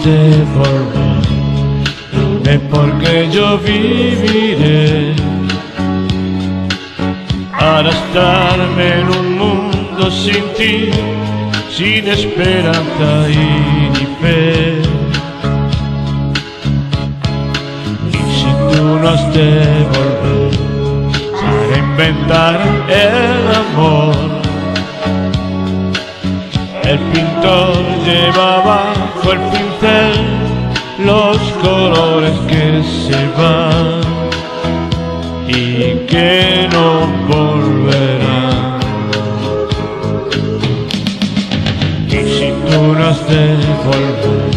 de volver, dime porque yo viviré. Arrastrarme en un mundo sin ti, sin esperanza y ni fe. Y si tú no has de volver, para inventar el amor. El pintor lleva bajo el pincel los colores que se van y que no volverán. Y si tú no has de volver,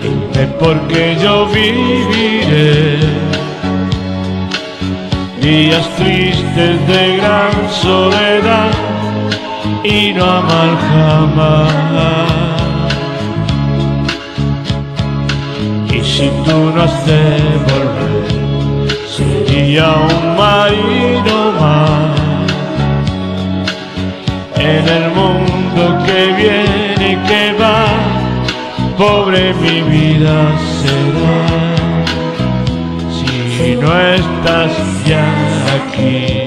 dime porque yo viviré. Días tristes de gran soledad y no amar jamás. Y si tú no has de volver, sería un marino más en el mundo que viene y que va. Pobre mi vida será si no estás ya aquí.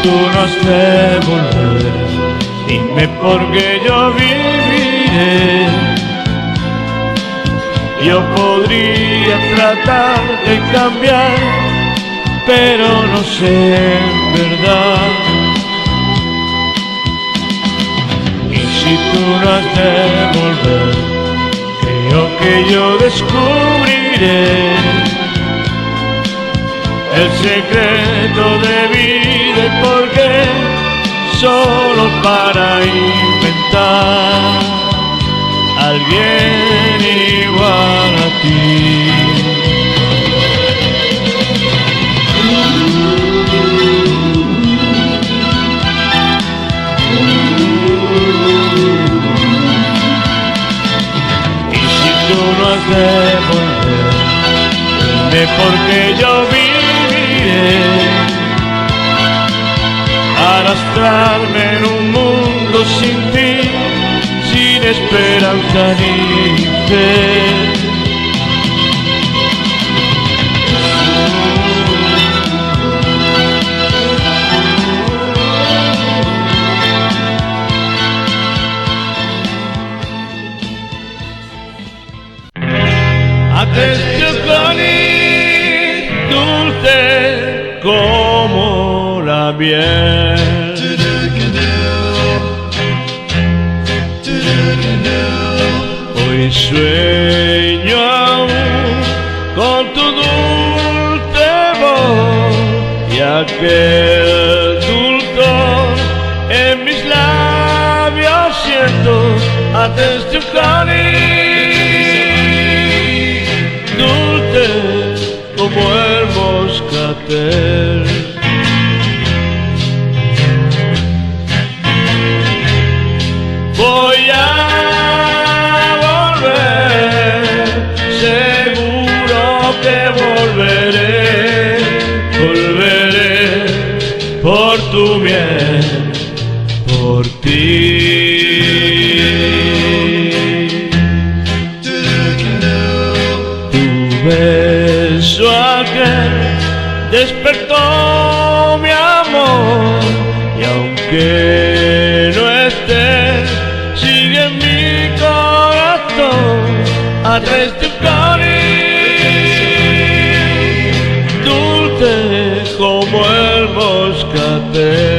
Tú no has de volver, dime porque yo viviré. Yo podría tratar de cambiar, pero no sé en verdad. Y si tú no has de volver, creo que yo descubriré el secreto de vida. ¿Por qué? Solo para inventar alguien igual a ti. Y si tú no has de volver, dime porque yo viviré. Arrastrarme en un mundo sin ti, sin esperanza ni fe. Attenzione dulce como la miel. Hoy sueño aún con tu dulce voz y aquel dulzor en mis labios siento antes de un dulce como el moscatel. Voy a volver, seguro que volveré, volveré por tu miel, por ti. Tu beso aquel despertó mi amor y aunque no estés, sigue en mi corazón a través de un dulce como el moscatel.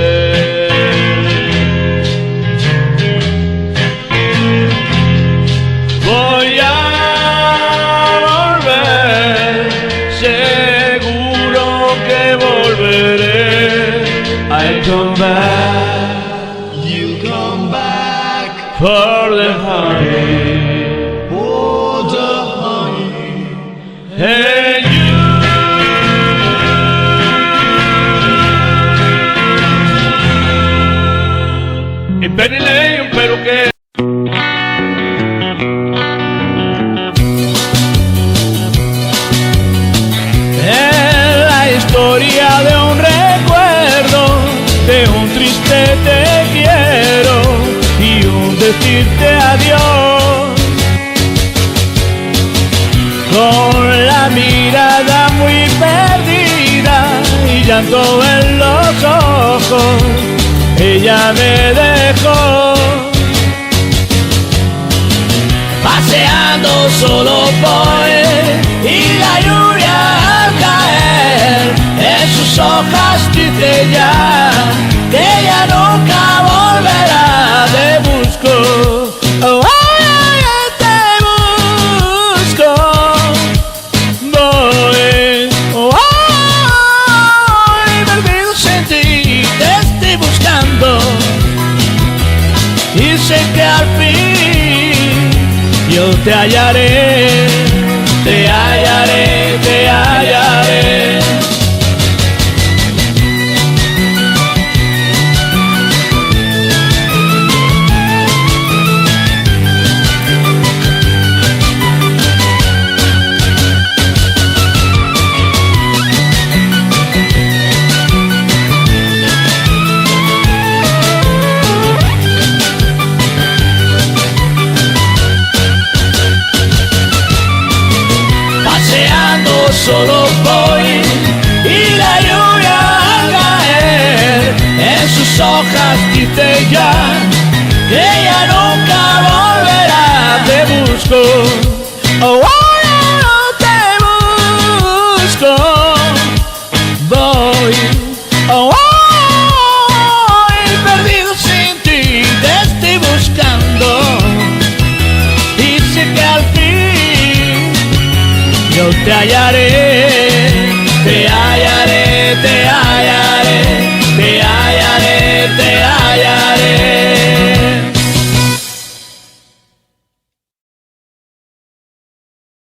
Voy a volver, seguro que volveré. I'll come back, You come back for the honey, for the honey. and you llanto en los ojos, ella me dejó. Paseando solo voy y la lluvia al caer en sus hojas dice ya que ella nunca volverá. Te busco, oh, te busco, voy, oh, perdido sin ti, te estoy buscando y sé que al fin yo te hallaré, te hallaré, te hallaré. Solo voy y la lluvia al caer en sus hojas dice ya que ella nunca volverá. Te busco, oh, te busco, voy, oh, perdido sin ti, te estoy buscando y sé que al fin yo te hallaré.